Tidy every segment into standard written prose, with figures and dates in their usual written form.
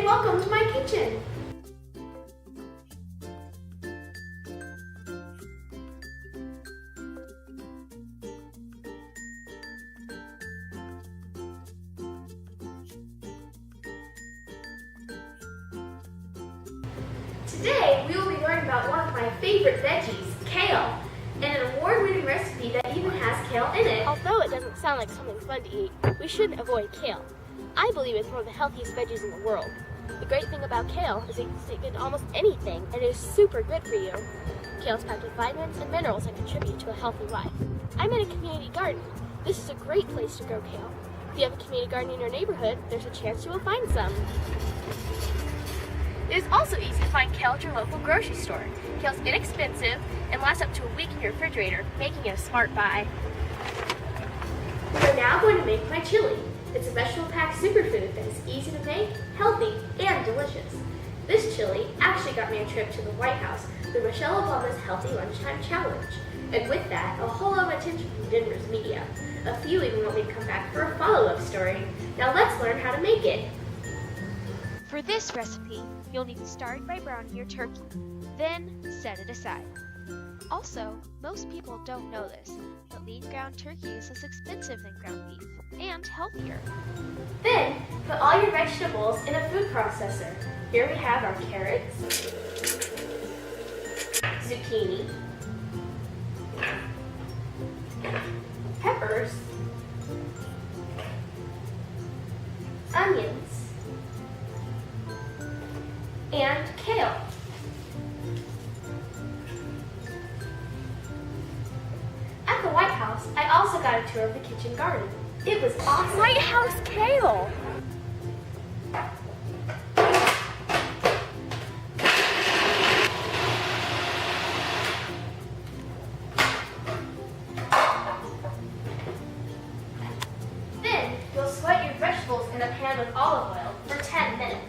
and welcome to my kitchen. Today we will be learning about one of my favorite veggies, kale, and an award-winning recipe that even has kale in it. Although it doesn't sound like something fun to eat, we shouldn't avoid kale. I believe it's one of the healthiest veggies in the world. The great thing about kale is it can stick into almost anything and it is super good for you. Kale is packed with vitamins and minerals that contribute to a healthy life. I'm in a community garden. This is a great place to grow kale. If you have a community garden in your neighborhood, there's a chance you will find some. It is also easy to find kale at your local grocery store. Kale is inexpensive and lasts up to a week in your refrigerator, making it a smart buy. We're now going to make my chili. It's a vegetable-packed superfood that is easy to make, healthy, and delicious. This chili actually got me a trip to the White House through Michelle Obama's Healthy Lunchtime Challenge. And with that, a whole lot of attention from Denver's media. A few even want me to come back for a follow-up story. Now let's learn how to make it. For this recipe, you'll need to start by browning your turkey, then set it aside. Also, most people don't know this, but lean ground turkey is less expensive than ground beef, and healthier. Then, put all your vegetables in a food processor. Here we have our carrots, zucchini, peppers, onions, and kale. At the White House, I also got a tour of the kitchen garden. It was awesome. White House kale! Then, you'll sweat your vegetables in a pan with olive oil for 10 minutes.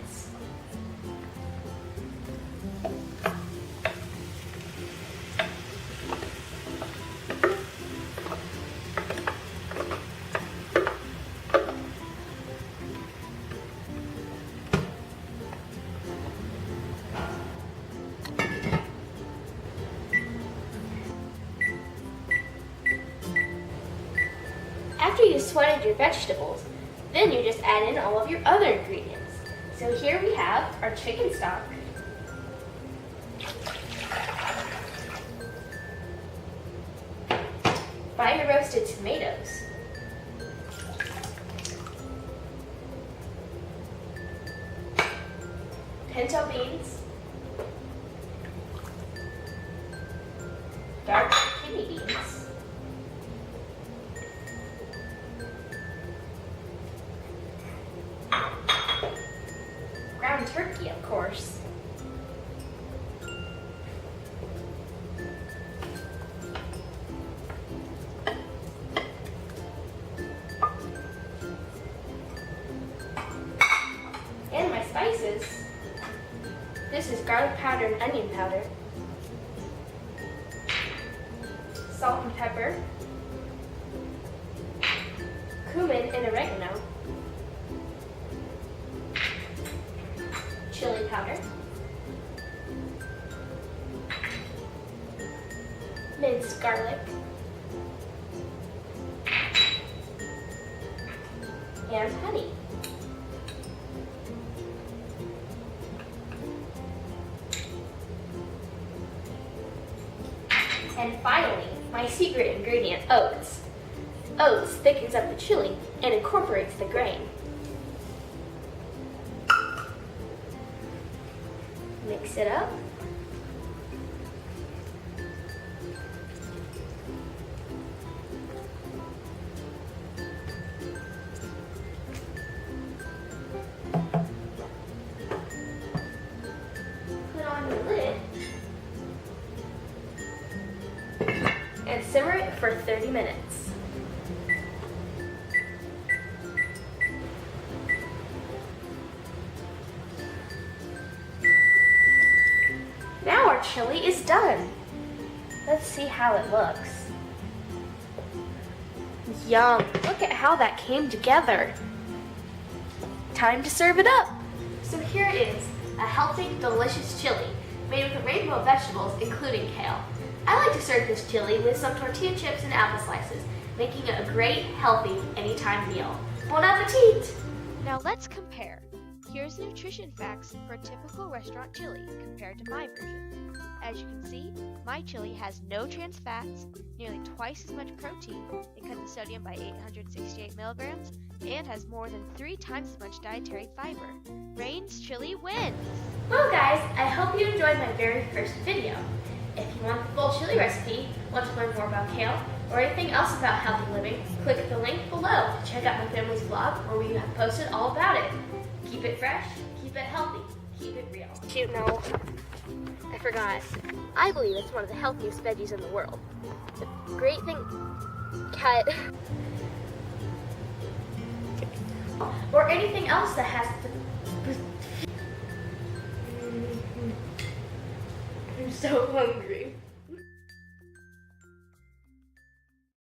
After you've sweated your vegetables, then you just add in all of your other ingredients. So here we have our chicken stock, fine roasted tomatoes, pinto beans, dark kidney beans, ground turkey, of course, and my spices. This is garlic powder and onion powder, salt and pepper, cumin and oregano, chili powder, minced garlic, and honey. And finally, my secret ingredient, oats. Oats thickens up the chili and incorporates the grain. Mix it up. Put on your lid and simmer it for 30 minutes. Now our chili is done. Let's see how it looks. Yum! Look at how that came together. Time to serve it up. So here it is, a healthy, delicious chili made with a rainbow of vegetables, including kale. I like to serve this chili with some tortilla chips and apple slices, making it a great, healthy, anytime meal. Bon appetit! Now let's compare. Here's the nutrition facts for a typical restaurant chili compared to my version. As you can see, my chili has no trans fats, nearly twice as much protein, it cuts the sodium by 868 milligrams, and has more than 3 times as much dietary fiber. Rain's chili wins! Well guys, I hope you enjoyed my very first video. If you want the full chili recipe, want to learn more about kale, or anything else about healthy living, click the link below to check out my family's vlog where we have posted all about it. Keep it fresh, keep it healthy, keep it real. Shoot, no. I forgot. I believe it's one of the healthiest veggies in the world. The great thing... Cut. Or anything else that has I'm so hungry.